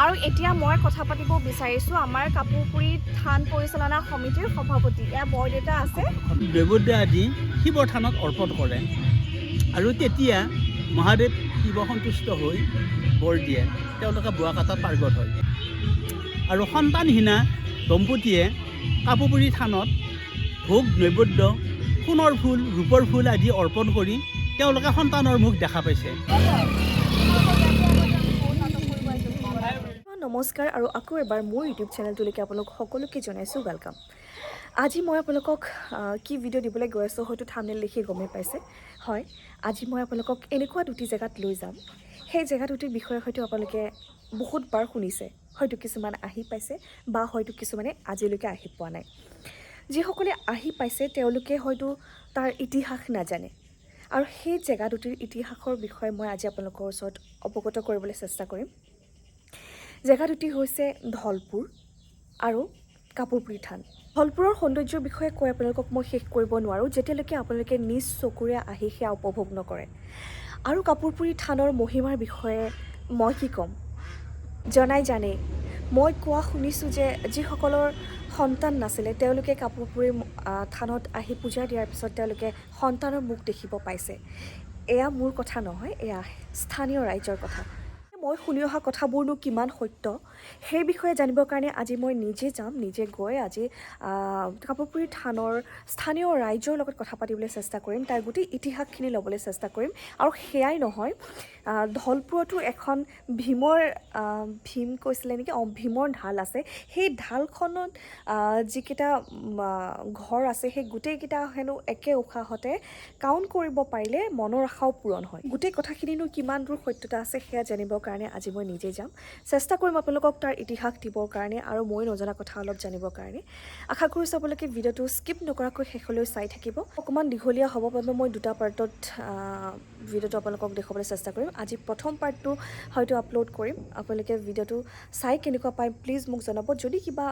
আৰু এতিয়া মই কথা পাতিব বিচাৰিছোঁ আমাৰ কাপোৰপুৰী থান পৰিচালনা সমিতিৰ সভাপতি এয়া বৰদেউতা আছে দেৱদ্য আদি শিৱৰ থানত অৰ্পণ কৰে আৰু তেতিয়া মহাদেৱ শিৱ সন্তুষ্ট হৈ বৰ দিয়ে তেওঁলোকে বোৱা কটাত পাৰ্গত হয় আৰু সন্তানহীনা দম্পতীয়ে কাপোৰপুৰী থানত ভোগ নৈবেদ্য সোণৰ ফুল ৰূপৰ ফুল আদি অৰ্পণ কৰি তেওঁলোকে সন্তানৰ মুখ দেখা পাইছে। নমস্কাৰ আৰু আকৌ এবাৰ মোৰ ইউটিউব চেনেলটোলৈকে আপোনালোক সকলোকে জনাইছোঁ ৱেলকাম। আজি মই আপোনালোকক কি ভিডিঅ' দিবলৈ গৈ আছোঁ হয়তো থাম্বনেইল দেখি গমেই পাইছে। হয়, আজি মই আপোনালোকক এনেকুৱা দুটি জেগাত লৈ যাম। সেই জেগা দুটিৰ বিষয়ে হয়তো আপোনালোকে বহুতবাৰ শুনিছে, হয়তো কিছুমান আহি পাইছে বা হয়তো কিছুমানে আজিলৈকে আহি পোৱা নাই। যিসকলে আহি পাইছে তেওঁলোকে হয়তো তাৰ ইতিহাস নাজানে আৰু সেই জেগা দুটিৰ ইতিহাসৰ বিষয়ে মই আজি আপোনালোকৰ ওচৰত অৱগত কৰিবলৈ চেষ্টা কৰিম। জেগা দুটি হৈছে ধলপুৰ আৰু কাপোৰপুৰী থান। ধলপুৰৰ সৌন্দৰ্যৰ বিষয়ে কৈ আপোনালোকক মই শেষ কৰিব নোৱাৰোঁ যেতিয়ালৈকে আপোনালোকে নিজ চকুৰে আহি সেয়া উপভোগ নকৰে। আৰু কাপোৰপুৰী থানৰ মহিমাৰ বিষয়ে মই কি ক'ম জনাই জানেই। মই কোৱা শুনিছোঁ যে যিসকলৰ সন্তান নাছিলে তেওঁলোকে কাপোৰপুৰী থানত আহি পূজা দিয়াৰ পিছত তেওঁলোকে সন্তানৰ মুখ দেখিব পাইছে। এয়া মোৰ কথা নহয়, এয়া স্থানীয় ৰাইজৰ কথা। মই শুনি অহা কথাবোৰনো কিমান সত্য সেই বিষয়ে জানিবৰ কাৰণে আজি মই নিজে যাম, নিজে গৈ আজি কাপোৰপুৰী থানৰ স্থানীয় ৰাইজৰ লগত কথা পাতিবলৈ চেষ্টা কৰিম, তাৰ গোটেই ইতিহাসখিনি ল'বলৈ চেষ্টা কৰিম। আৰু সেয়াই নহয়, ধলপুৰতো এখন ভীম কৈছিলে নেকি, ভীমৰ ঢাল আছে। সেই ঢালখনত যিকেইটা ঘৰ আছে সেই গোটেইকেইটা হেনো একে উশাহতে কাউণ্ট কৰিব পাৰিলে মনৰ আশাও পূৰণ হয়। গোটেই কথাখিনিনো কিমান দূৰ সত্যতা আছে সেয়া জানিবৰ কাৰণে আজি মই নিজে যাম, চেষ্টা কৰিম আপোনালোকক তাৰ ইতিহাস দিবৰ কাৰণে আৰু মই নজনা কথা অলপ জানিবৰ কাৰণে। আশা কৰিছোঁ আপোনালোকে ভিডিঅ'টো স্কিপ নকৰাকৈ শেষলৈ চাই থাকিব। অকণমান দীঘলীয়া হ'ব বাবে মই দুটা পাৰ্টত ভিডিঅ'টো আপোনালোকক দেখুৱাবলৈ চেষ্টা কৰিম। আজি প্ৰথম পাৰ্টটো হয়তো আপলোড কৰিম, আপোনালোকে ভিডিঅ'টো চাই কেনেকুৱা পায় প্লিজ মোক জনাব। যদি কিবা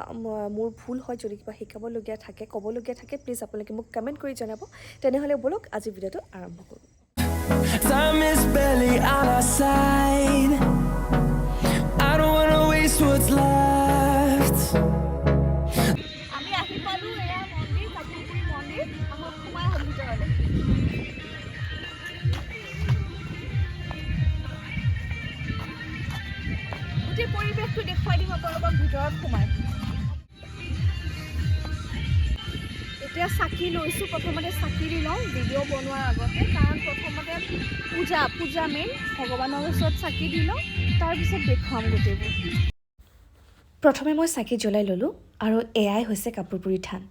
মোৰ ভুল হয়, যদি কিবা শিকাবলগীয়া থাকে, ক'বলগীয়া থাকে, প্লিজ আপোনালোকে মোক কমেণ্ট কৰি জনাব। তেনেহ'লে ব'লক আজি ভিডিঅ'টো আৰম্ভ কৰোঁ। Time is barely on our side. I don't wanna waste what's left. আমি আহি পালোঁ এয়া মন্দিৰ, কাপোৰপুৰী মন্দিৰ। আমাক সোমাই আহোঁ ভিতৰলৈ। গোটেই পৰিৱেশটো দেখুৱাই দিম আপোনালোকক ভিতৰত সোমাই। এতিয়া চাকি লৈছোঁ, প্ৰথমতে চাকি দি লওঁ ভিডিঅ' বনোৱাৰ আগতে, কাৰণ প্ৰথমতে পূজা মেইন, ভগৱানৰ ওচৰত চাকি দি লওঁ, তাৰপিছত দেখুৱাম গোটেইবোৰ। প্ৰথমে মই চাকি জ্বলাই ল'লোঁ আৰু এয়াই হৈছে কাপোৰপুৰী থান।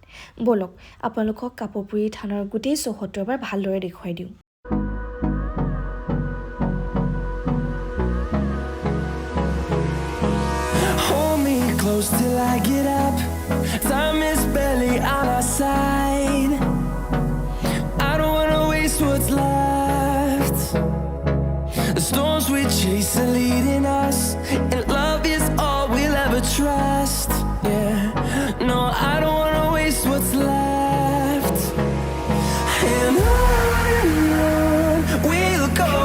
ব'লক আপোনালোকক কাপোৰপুৰী থানৰ গোটেই চৌহদটো এবাৰ ভালদৰে দেখুৱাই দিওঁ। Hold me close till I get up. Time is barely on our side. I don't wanna waste what's left. The storms we chase are leading us, and love is all we'll ever trust. Yeah, no, I don't wanna waste what's left. And on we'll go,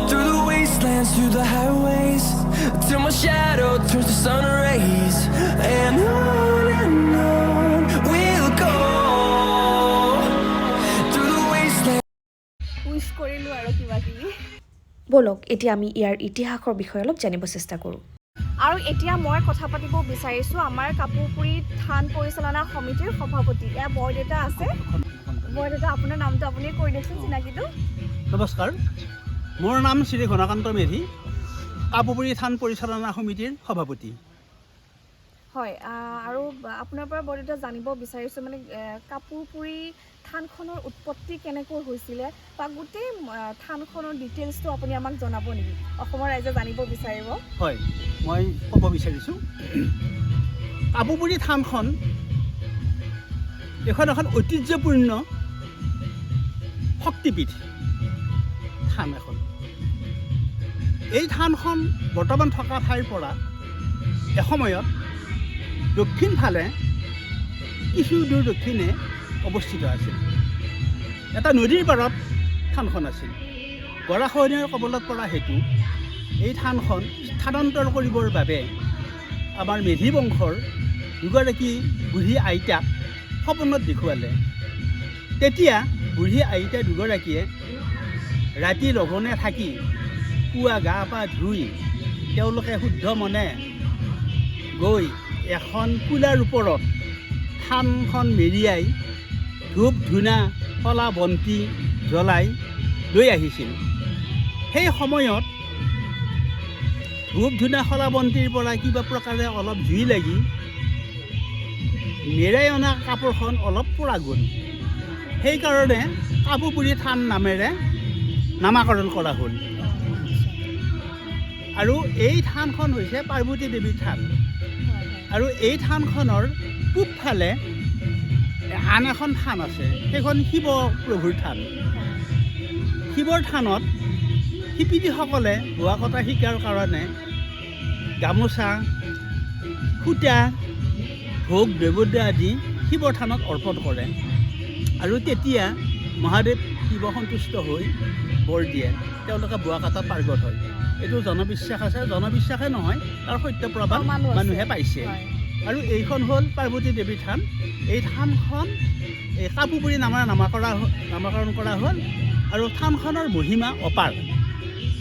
through the wastelands, through the highways, till my shadow turns to sun rays. And on we'll go, through the wastelands. Wish কৰিলোঁ আৰু কিবা কিবি। ব'লক এতিয়া আমি ইয়াৰ ইতিহাসৰ বিষয়ে অলপ জানিব চেষ্টা কৰোঁ। আৰু এতিয়া মই কথা পাতিব বিচাৰিছোঁ আমাৰ কাপোৰপুৰী থান পৰিচালনা সমিতিৰ সভাপতি এয়া বৰদেউতা আছে। বৰদেউতা আপোনাৰ নামটো আপুনি কৈ দিয়কচোন চিনাকিটো। নমস্কাৰ, মোৰ নাম শ্ৰী ঘনকান্ত মেধি, কাপোৰপুৰী থান পৰিচালনা সমিতিৰ সভাপতি। হয়, আৰু আপোনাৰ পৰা বৰদেউতা জানিব বিচাৰিছোঁ মানে কাপোৰপুৰী থানখনৰ উৎপত্তি কেনেকৈ হৈছিলে বা গোটেই থানখনৰ ডিটেইলছটো আপুনি আমাক জনাব নেকি? অসমৰ ৰাইজে জানিব বিচাৰিব। হয়, মই ক'ব বিচাৰিছোঁ কাপোৰপুৰী থানখন এখন ঐতিহ্যপূৰ্ণ শক্তিপীঠ থান এখন। এই থানখন বৰ্তমান থকা ঠাইৰ পৰা এসময়ত দক্ষিণ ফালে কিছু দূৰ দক্ষিণে অৱস্থিত আছিল। এটা নদীৰ পাৰত থানখন আছিল। গৰাখহনীয়াৰ কবলত পৰা হেতু এই থানখন স্থানান্তৰ কৰিবৰ বাবে আমাৰ মেধি বংশৰ দুগৰাকী বুঢ়ী আইতাক সপোনত দেখুৱালে। তেতিয়া বুঢ়ী আইতা দুগৰাকীয়ে ৰাতি লঘোণে থাকি পুৱা গা পা ধুই তেওঁলোকে শুদ্ধ মনে গৈ এখন কুলাৰ ওপৰত থানখন মেৰিয়াই ধূপ ধূনা শলা বন্তি জ্বলাই লৈ আহিছিল। সেই সময়ত ধূপ ধূনা শলা বন্তিৰ পৰা কিবা প্ৰকাৰে অলপ জুই লাগি মেৰাই অনা কাপোৰখন অলপ পৰা গ'ল। সেইকাৰণে কাপুপুৰী থান নামেৰে নামাকৰণ কৰা হ'ল। আৰু এই থানখন হৈছে পাৰ্বতী দেৱীৰ থান। আৰু এই থানখনৰ পূবফালে আন এখন থান আছে, সেইখন শিৱ প্ৰভুৰ থান। শিৱৰ থানত শিপিনীসকলে বোৱা কটা শিকাৰ কাৰণে গামোচা সূতা ভোগ নৈবেদ্য আদি শিৱৰ থানত অৰ্পণ কৰে। আৰু তেতিয়া মহাদেৱ শিৱ সন্তুষ্ট হৈ বৰ দিয়ে, তেওঁলোকে বোৱা কটাত পাৰ্গত হয়। এইটো জনবিশ্বাস আছে, জনবিশ্বাসে নহয়, তাৰ সত্য প্ৰমাণ মানুহে পাইছে। আৰু এইখন হ'ল পাৰ্বতী দেৱীৰ থান। এই থানখন এই কাপুপুৰী নামেৰে নামাকৰণ কৰা হ'ল। আৰু থানখনৰ মহিমা অপাৰ।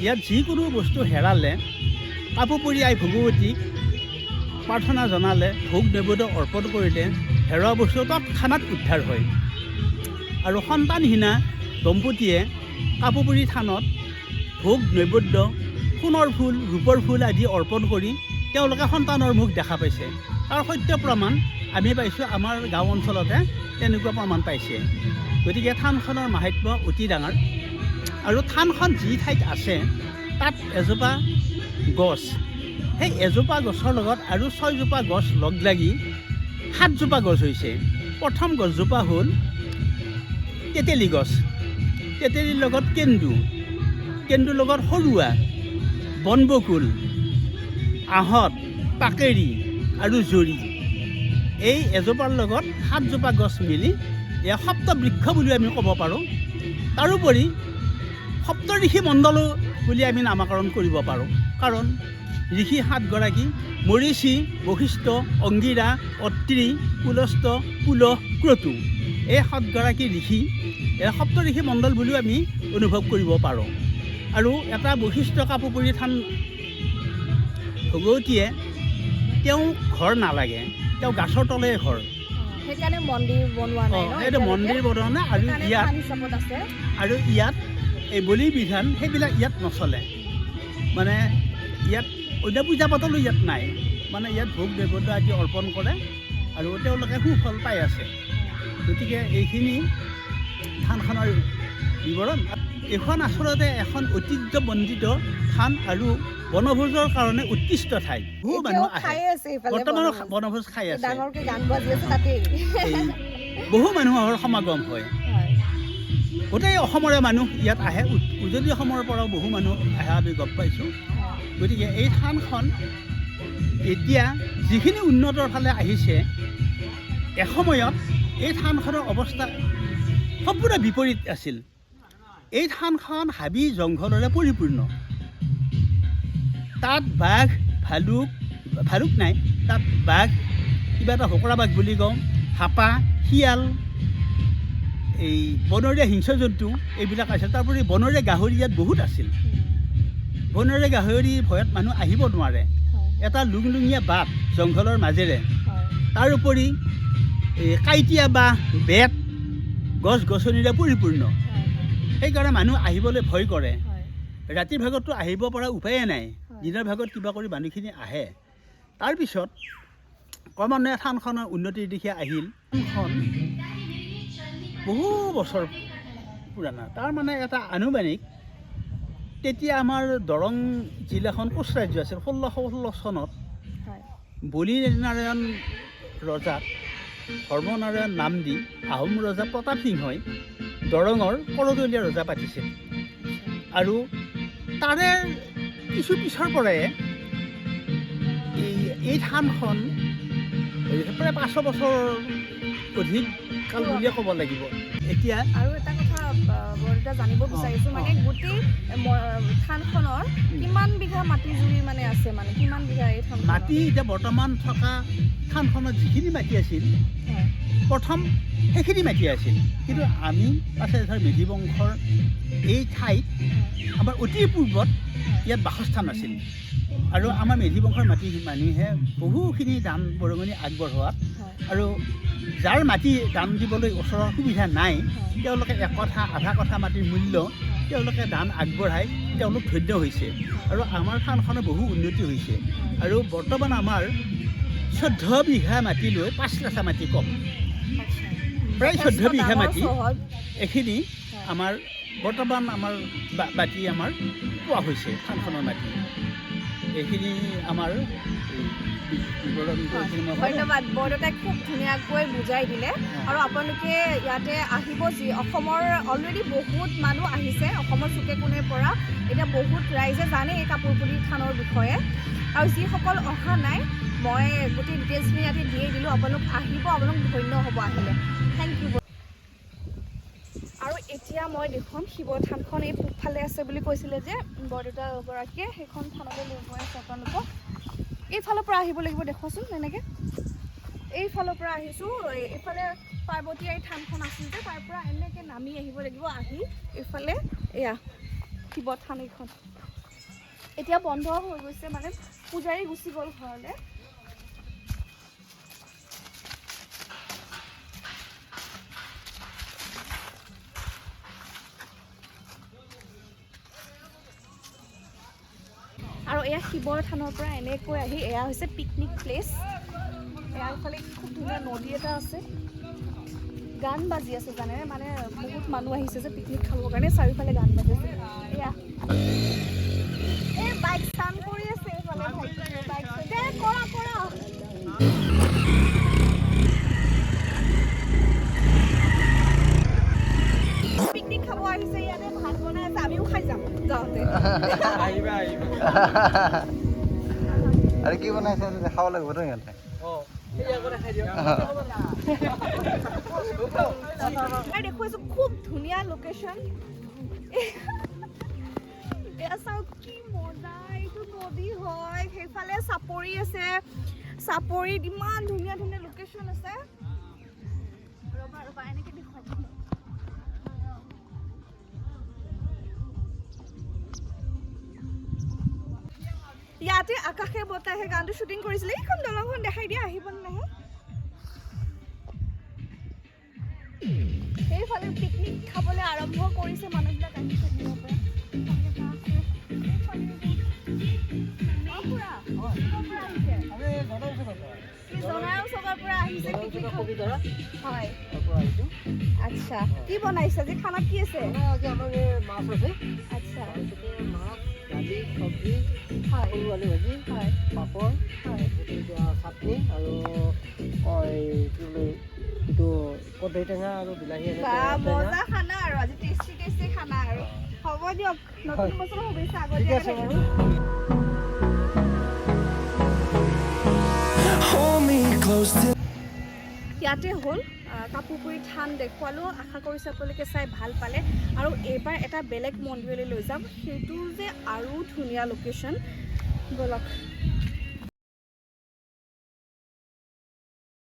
ইয়াত যিকোনো বস্তু হেৰালে কাপুপুৰী আই ভগৱতীক প্ৰাৰ্থনা জনালে, ভোগ নৈবেদ্য অৰ্পণ কৰিলে হেৰুৱা বস্তু তৎক্ষণাৎ উদ্ধাৰ হয়। আৰু সন্তানহীনা দম্পতীয়ে কাপুপুৰী থানত ভোগ নৈবেদ্য সোণৰ ফুল ৰূপৰ ফুল আদি অৰ্পণ কৰি তেওঁলোকে সন্তানৰ মুখ দেখা পাইছে। তাৰ সত্য প্ৰমাণ আমি পাইছোঁ, আমাৰ গাঁও অঞ্চলতে তেনেকুৱা প্ৰমাণ পাইছে। গতিকে থানখনৰ মাহাত্ম্য অতি ডাঙৰ। আৰু থানখন যি ঠাইত আছে তাত এজোপা গছ, সেই এজোপা গছৰ লগত আৰু 6জোপা গছ লগ লাগি 7জোপা গছ হৈছে। প্ৰথম গছজোপা হ'ল তেতেলী গছ, তেতেলীৰ লগত কেন্দুৰ লগত সৰুৱা, বনবকুল, আহঁত, পাকেৰি আৰু জৰি, এই এজোপাৰ লগত 7জোপা গছ মিলি এয়া সপ্তবৃক্ষ বুলি আমি ক'ব পাৰোঁ। তাৰোপৰি সপ্তঋষি মণ্ডলো বুলি আমি নামাকৰণ কৰিব পাৰোঁ। কাৰণ ঋষি 7গৰাকী মৰীচি, বশিষ্ঠ, অংগীৰা, অত্ৰি, পুলস্ত, পুলহ, ক্ৰতু, এই 7গৰাকী ঋষি সপ্তঋষি মণ্ডল বুলিও আমি অনুভৱ কৰিব পাৰোঁ। আৰু এটা বৈশিষ্ট্য কাপুপুৰী থান ভগৱতীয়ে তেওঁ ঘৰ নালাগে, তেওঁ গাছৰ তলে ঘৰ। সেইকাৰণে মন্দিৰ বনোৱা নাই। এইটো মন্দিৰ বনোৱা নাই। আৰু ইয়াত এই বলি বিধান সেইবিলাক ইয়াত নচলে। মানে ইয়াত অন্য পূজা পাতলো ইয়াত নাই। মানে ইয়াত ভোগ নৈবেদ্য আদি অৰ্পণ কৰে আৰু তেওঁলোকে সুফল পাই আছে। গতিকে এইখিনি থানখনৰ বিৱৰণ। এইখন আচলতে এখন ঐতিহ্যমণ্ডিত থান আৰু বনভোজৰ কাৰণে উৎকৃষ্ট ঠাই। বহু মানুহ আহে, বৰ্তমানো বনভোজ খাই আছে। বহু মানুহৰ সমাগম হয়। গোটেই অসমৰে মানুহ ইয়াত আহে, উজনি অসমৰ পৰাও বহু মানুহ আহে আমি গম পাইছোঁ। গতিকে এই থানখন এতিয়া যিখিনি উন্নতৰ ফালে আহিছে, এসময়ত এই থানখনৰ অৱস্থা সম্পূৰ্ণ বিপৰীত আছিল। এই থানখন হাবি জংঘলেৰে পৰিপূৰ্ণ। তাত বাঘ ভালুক নাই, তাত বাঘ, কিবা এটা হকৰা বাঘ বুলি কওঁ, হাপা, শিয়াল, এই বনৰীয়া হিংস্ৰ জন্তু এইবিলাক আছিল। তাৰোপৰি বনৰীয়া গাহৰি ইয়াত বহুত আছিল। বনৰীয়া গাহৰিৰ ভয়ত মানুহ আহিব নোৱাৰে। এটা লুংলুঙীয়া বাট জংঘলৰ মাজেৰে, তাৰোপৰি কাঁইটীয়া বাঁহ, বেত, গছ গছনিৰে পৰিপূৰ্ণ। সেইকাৰণে মানুহ আহিবলৈ ভয় কৰে। ৰাতিৰ ভাগততো আহিব পৰা উপায়ে নাই, দিনৰ ভাগত কিবা কৰি মানুহখিনি আহে। তাৰপিছত ক্ৰমান্বয়ে থানখনৰ উন্নতিৰ দিশে আহিল। থানখন বহু বছৰ পুৰণা। তাৰ মানে এটা আনুমানিক, তেতিয়া আমাৰ দৰং জিলাখন কোচ ৰাজ্য আছিল। 1616 চনত বলিনাৰায়ণ ৰজাক ধৰ্মনাৰায়ণ নাম দি আহোম ৰজা প্ৰতাপ সিংহই দৰঙৰ কৰদলীয়া ৰজা পাতিছিল। আৰু তাৰে কিছু পিছৰ পৰাই এই থানখন প্ৰায় 500 বছৰ অধিক কাল বুলিয়ে ক'ব লাগিব। এতিয়া আৰু এটা কথা বৰদেউতা জানিব বিচাৰিছোঁ মানে গোটেই থানখনৰ কিমান বিঘা মাটি জুৰি মানে আছে মানে কিমান বিঘা এই থান মাটি এতিয়া বৰ্তমান থকা থানখনত যিখিনি মাটি আছিল প্ৰথম সেইখিনি মাটি আছিল কিন্তু আমি পাছে ধৰ মেধি বংশৰ এই ঠাইত আমাৰ অতি পূৰ্বত ইয়াত বাসস্থান আছিল আৰু আমাৰ মেধি বংশৰ মাটি মানুহে বহুখিনি দান বৰঙণি আগবঢ়োৱাত আৰু যাৰ মাটি দান দিবলৈ ওচৰৰ সুবিধা নাই তেওঁলোকে একঠা আধা কঠা মাটিৰ মূল্য তেওঁলোকে দান আগবঢ়াই তেওঁলোক ধন্য হৈছে আৰু আমাৰ থানখনৰ বহু উন্নতি হৈছে আৰু বৰ্তমান আমাৰ 14 বিঘা মাটি লৈ 5 লাখ মাটি কম প্ৰায় 14 বিঘা মাটি এইখিনি আমাৰ বৰ্তমান আমাৰ মাটি আমাৰ পোৱা হৈছে থানখনৰ মাটি এইখিনি আমাৰ ধন্যবাদ বৰদেউতাই খুব ধুনীয়াকৈ বুজাই দিলে আৰু আপোনালোকে ইয়াতে আহিব যি অসমৰ অলৰেডি বহুত মানুহ আহিছে অসমৰ চুকে কোণে পৰা এতিয়া বহুত ৰাইজে জানে এই কাপোৰপুলি থানৰ বিষয়ে আৰু যিসকল অহা নাই মই গোটেই ডিটেইলছখিনি ইয়াতে দিয়ে দিলোঁ আপোনালোক আহিব আপোনালোক ধন্য হ'ব আহিলে থেংক ইউ আৰু এতিয়া মই দেখোন শিৱ থানখন এই পূবফালে আছে বুলি কৈছিলে যে বৰদেউতাগৰাকীয়ে সেইখন থানলৈ লৈ গৈ আছে আপোনালোকক এইফালৰ পৰা আহিব লাগিব দেখুৱাচোন এনেকৈ এইফালৰ পৰা আহিছোঁ এইফালে পাৰ্বতী আই থানখন আছিল যে তাৰ পৰা এনেকৈ নামি আহিব লাগিব আহি এইফালে এয়া শিৱ থান এইখন এতিয়া বন্ধ হৈ গৈছে মানে পূজাৰী গুচি গ'ল ঘৰলৈ আৰু এয়া শিৱ থানৰ পৰা এনেকৈ আহি এয়া হৈছে পিকনিক প্লেচ ইয়াৰ ফালে খুব ধুনীয়া নদী এটা আছে গান বাজি আছে জানেনে মানে বহুত মানুহ আহিছে যে পিকনিক খাবৰ কাৰণে চাৰিওফালে গান বাজি আছে এয়া এই বাইক ষ্টান কৰি আছে এইফালে বাইক দে কৰা কৰা পিকনিক খাব আহিছে ইয়াতে ভাত বনাই আছে আমিও খাই যাম যাওঁতে আহিবা আৰু কি বনাইছে দেখাব লাগিব তো ইয়াতে দেখুৱাইছো খুব ধুনীয়া লোকেশ্যন এয়া চাওক কি মজা এইটো নদী হয় সেইফালে চাপৰি আছে চাপৰিত ইমান ধুনীয়া ধুনীয়া লোকেশ্যন আছে ৰবা ৰবা এনেকৈ দেখুৱাই ইয়াতে আকাশে বতাহে গানটো শ্বুটিং কৰিছিলে এইখন দলংখন দেখাই দিয়া আহিব নাহে সেইফালে পিকনিক খাবলৈ আৰম্ভ কৰিছে মানুহবিলাক আহিছে আচ্ছা কি বনাইছে আজি খানাত কি আছে আচ্ছা দালি চব্জি সৰু আলু ভাজি পাপৰ চাটনি আৰু এইটো কদৈ টেঙা আৰু বিলাহী মজা খানা আৰু আজি টেষ্টি টেষ্টি খানা আৰু হ'ব দিয়ক নতুন বছৰ শুভেচ্ছা আগতীয়াকৈ ইয়াতে হ'ল কাপোৰপুৰি থান দেখুৱালোঁ আশা কৰিছোঁ আপোনালোকে চাই ভাল পালে আৰু এইবাৰ এটা বেলেগ মন্দিৰলৈ লৈ যাম সেইটো যে আৰু ধুনীয়া লোকেশ্যন ব'লক